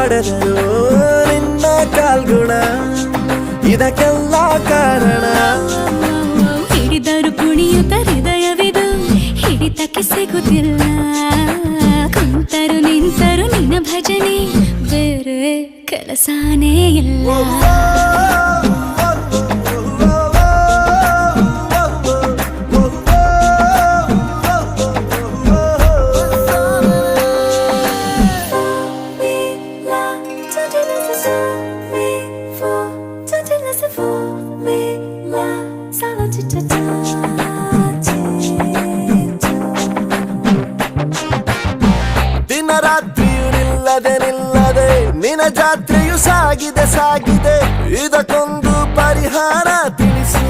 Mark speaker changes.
Speaker 1: ಪಡೆದರು ನಿನ್ನ ಕಾಲ್ಗುಣ ಇದಕ್ಕೆಲ್ಲ ಕಾರಣ
Speaker 2: ಹಿಡಿದರು ಕುಣಿಯುತ್ತ ಹೃದಯವಿದು ಹಿಡಿತಕ್ಕೆ ಸಿಗುತ್ತಿಲ್ಲ ಕುಂತರು ನಿಂತರು ನಿನ್ನ ಭಜನೆ ಬೇರೆ ಕೆಲಸನೇ ಇಲ್ಲ
Speaker 1: ದಿನ ರಾತ್ರಿಯು ನಿಲ್ಲದೆ ನಿನ್ನ ಜಾತ್ರೆಯು ಸಾಗಿದೆ ಇದಕ್ಕೊಂದು ಪರಿಹಾರ ತಿಳಿಸು